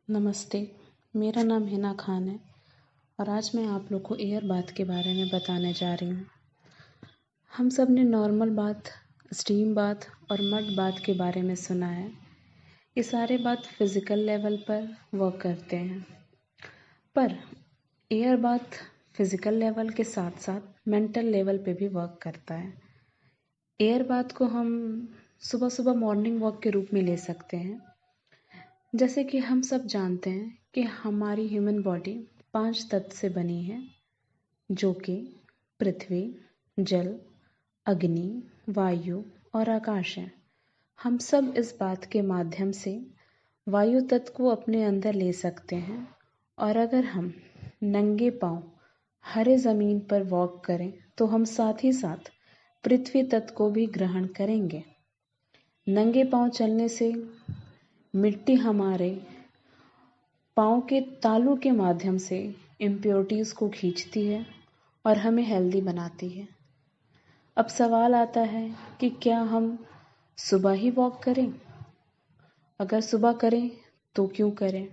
नमस्ते, मेरा नाम हिना खान है और आज मैं आप लोग को एयर बाथ के बारे में बताने जा रही हूँ। हम सब ने नॉर्मल बाथ, स्टीम बाथ और मड बाथ के बारे में सुना है। ये सारे बात फिज़िकल लेवल पर वर्क करते हैं, पर एयर बाथ फिज़िकल लेवल के साथ साथ मेंटल लेवल पे भी वर्क करता है। एयर बाथ को हम सुबह सुबह मॉर्निंग वॉक के रूप में ले सकते हैं। जैसे कि हम सब जानते हैं कि हमारी ह्यूमन बॉडी 5 तत्व से बनी है, जो कि पृथ्वी, जल, अग्नि, वायु और आकाश है। हम सब इस बात के माध्यम से वायु तत्व को अपने अंदर ले सकते हैं और अगर हम नंगे पांव हरे ज़मीन पर वॉक करें तो हम साथ ही साथ पृथ्वी तत्व को भी ग्रहण करेंगे। नंगे पांव चलने से मिट्टी हमारे पाँव के तालू के माध्यम से इम्प्योरिटीज़ को खींचती है और हमें हेल्दी बनाती है। अब सवाल आता है कि क्या हम सुबह ही वॉक करें? अगर सुबह करें तो क्यों करें?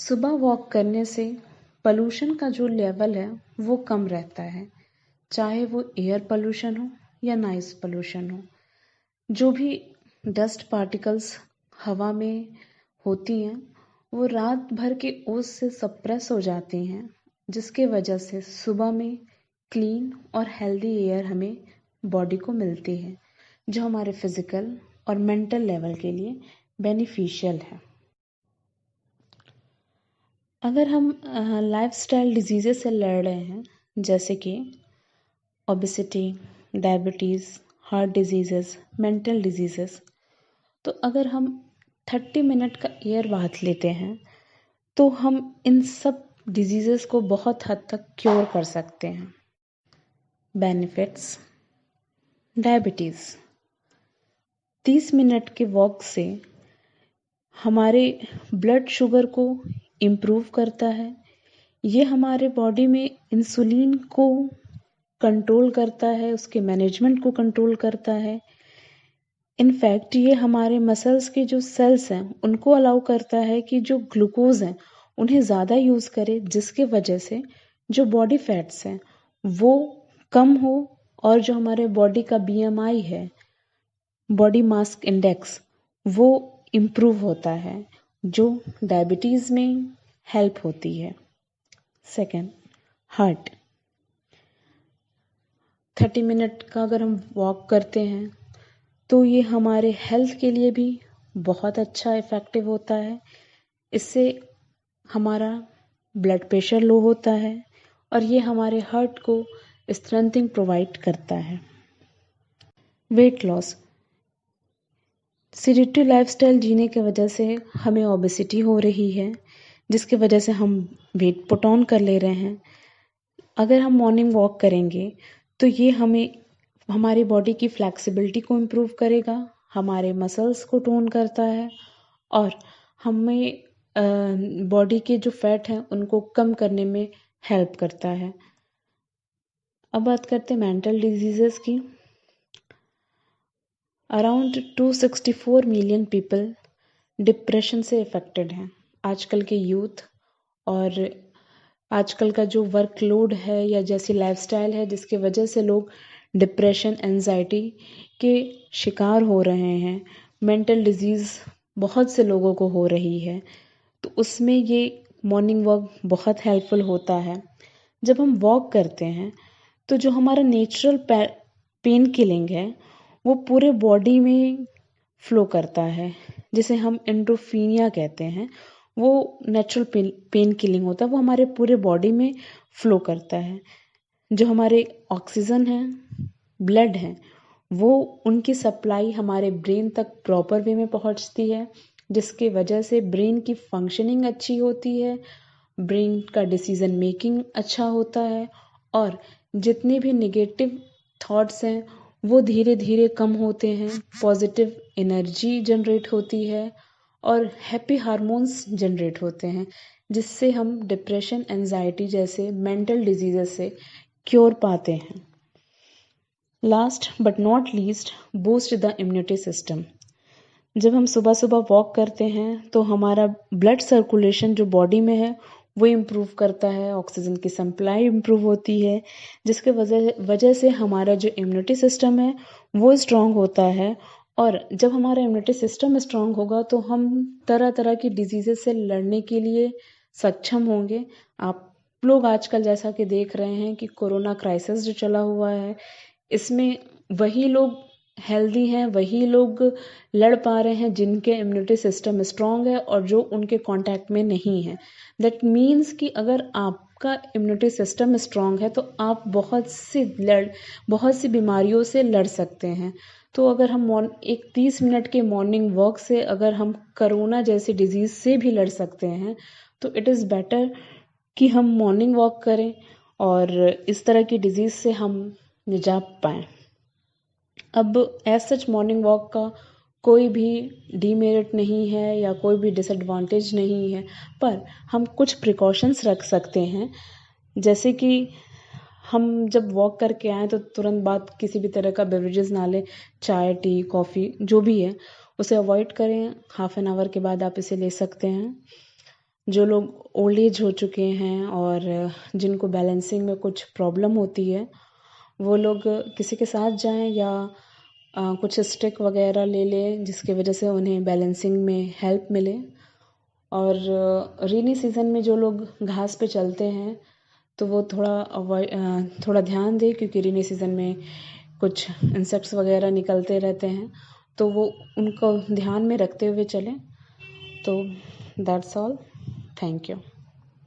सुबह वॉक करने से पॉल्यूशन का जो लेवल है वो कम रहता है, चाहे वो एयर पॉल्यूशन हो या नॉइज़ पॉल्यूशन हो। जो भी डस्ट पार्टिकल्स हवा में होती हैं वो रात भर के ओस से सप्रेस हो जाती हैं, जिसके वजह से सुबह में क्लीन और हेल्दी एयर हमें बॉडी को मिलती है, जो हमारे फिजिकल और मेंटल लेवल के लिए बेनिफिशियल है। अगर हम लाइफस्टाइल डिजीज़ेस से लड़ रहे हैं, जैसे कि obesity, diabetes, heart diseases, mental diseases, तो अगर हम 30 मिनट का एयर बाथ लेते हैं तो हम इन सब डिजीज़ेस को बहुत हद तक क्योर कर सकते हैं। बेनिफिट्स: डायबिटीज़ 30 मिनट के वॉक से हमारे ब्लड शुगर को इम्प्रूव करता है। ये हमारे बॉडी में इंसुलिन को कंट्रोल करता है, उसके मैनेजमेंट को कंट्रोल करता है। इनफैक्ट ये हमारे मसल्स के जो सेल्स हैं उनको अलाउ करता है कि जो ग्लूकोज हैं उन्हें ज़्यादा यूज़ करे, जिसके वजह से जो बॉडी फैट्स हैं वो कम हो और जो हमारे बॉडी का BMI है, बॉडी मास इंडेक्स, वो इम्प्रूव होता है, जो डायबिटीज़ में हेल्प होती है। सेकेंड, हार्ट 30 मिनट का अगर हम वॉक करते हैं तो ये हमारे हेल्थ के लिए भी बहुत अच्छा इफ़ेक्टिव होता है। इससे हमारा ब्लड प्रेशर लो होता है और ये हमारे हार्ट को स्ट्रेंथिंग प्रोवाइड करता है। वेट लॉस: सेडेंटरी लाइफस्टाइल जीने की वजह से हमें ओबेसिटी हो रही है, जिसकी वजह से हम वेट पुट ऑन कर ले रहे हैं। अगर हम मॉर्निंग वॉक करेंगे तो ये हमें हमारी बॉडी की फ्लेक्सिबिलिटी को इम्प्रूव करेगा, हमारे मसल्स को टोन करता है और हमें बॉडी के जो फैट हैं उनको कम करने में हेल्प करता है। अब बात करते हैं मेंटल डिजीज़ेस की। अराउंड 264 मिलियन पीपल डिप्रेशन से अफेक्टेड हैं। आजकल के यूथ और आजकल का जो वर्कलोड है या जैसी लाइफस्टाइल है, जिसकी वजह से लोग डिप्रेशन, एंजाइटी के शिकार हो रहे हैं, मेंटल डिजीज़ बहुत से लोगों को हो रही है, तो उसमें ये मॉर्निंग वॉक बहुत हेल्पफुल होता है। जब हम वॉक करते हैं तो जो हमारा नेचुरल पेन किलिंग है वो पूरे बॉडी में फ्लो करता है, जिसे हम एंडोर्फिनिया कहते हैं। वो नेचुरल पेन किलिंग होता है, वो हमारे पूरे बॉडी में फ्लो करता है। जो हमारे ऑक्सीजन है, ब्लड है, वो उनकी सप्लाई हमारे ब्रेन तक प्रॉपर वे में पहुंचती है, जिसके वजह से ब्रेन की फंक्शनिंग अच्छी होती है, ब्रेन का डिसीजन मेकिंग अच्छा होता है और जितने भी नेगेटिव थॉट्स हैं वो धीरे धीरे कम होते हैं, पॉजिटिव एनर्जी जनरेट होती है और हैप्पी हार्मोन्स जनरेट होते हैं, जिससे हम डिप्रेशन, एंजाइटी जैसे मेंटल डिजीज़ेस से क्योर पाते हैं। Last but not least, boost the immunity system. जब हम सुबह सुबह वॉक करते हैं तो हमारा ब्लड सर्कुलेशन जो बॉडी में है वो इम्प्रूव करता है, ऑक्सीजन की सप्लाई इम्प्रूव होती है, जिसके वजह से हमारा जो इम्यूनिटी सिस्टम है वो स्ट्रांग होता है। और जब हमारा इम्यूनिटी सिस्टम स्ट्रांग होगा तो हम तरह तरह की डिजीजेस से लड़ने के लिए सक्षम होंगे। आप लोग आजकल जैसा कि देख रहे हैं कि कोरोना क्राइसिस जो चला हुआ है, इसमें वही लोग हेल्दी हैं, वही लोग लड़ पा रहे हैं जिनके इम्यूनिटी सिस्टम स्ट्रांग है और जो उनके कांटेक्ट में नहीं है। दैट मीन्स कि अगर आपका इम्यूनिटी सिस्टम स्ट्रांग है तो आप बहुत सी बीमारियों से लड़ सकते हैं। तो अगर हम एक 30 मिनट के मॉर्निंग वॉक से अगर हम कोरोना जैसी डिजीज से भी लड़ सकते हैं तो इट इज़ बेटर कि हम मॉर्निंग वॉक करें और इस तरह की डिजीज से हम निजात पाएं। अब एज सच मॉर्निंग वॉक का कोई भी डीमेरिट नहीं है या कोई भी डिसएडवांटेज नहीं है, पर हम कुछ प्रिकॉशंस रख सकते हैं। जैसे कि हम जब वॉक करके आएँ तो तुरंत बाद किसी भी तरह का बेवरेजेस ना लें। चाय, टी, कॉफ़ी जो भी है उसे अवॉइड करें। हाफ एन आवर के बाद आप इसे ले सकते हैं। जो लोग ओल्ड एज हो चुके हैं और जिनको बैलेंसिंग में कुछ प्रॉब्लम होती है, वो लोग किसी के साथ जाएं या कुछ स्टिक वगैरह ले लें जिसकी वजह से उन्हें बैलेंसिंग में हेल्प मिले। और रेनी सीज़न में जो लोग घास पे चलते हैं तो वो थोड़ा ध्यान दें, क्योंकि रेनी सीज़न में कुछ इंसेक्ट्स वगैरह निकलते रहते हैं, तो वो उनको ध्यान में रखते हुए चलें। तो दैट्स ऑल। Thank you.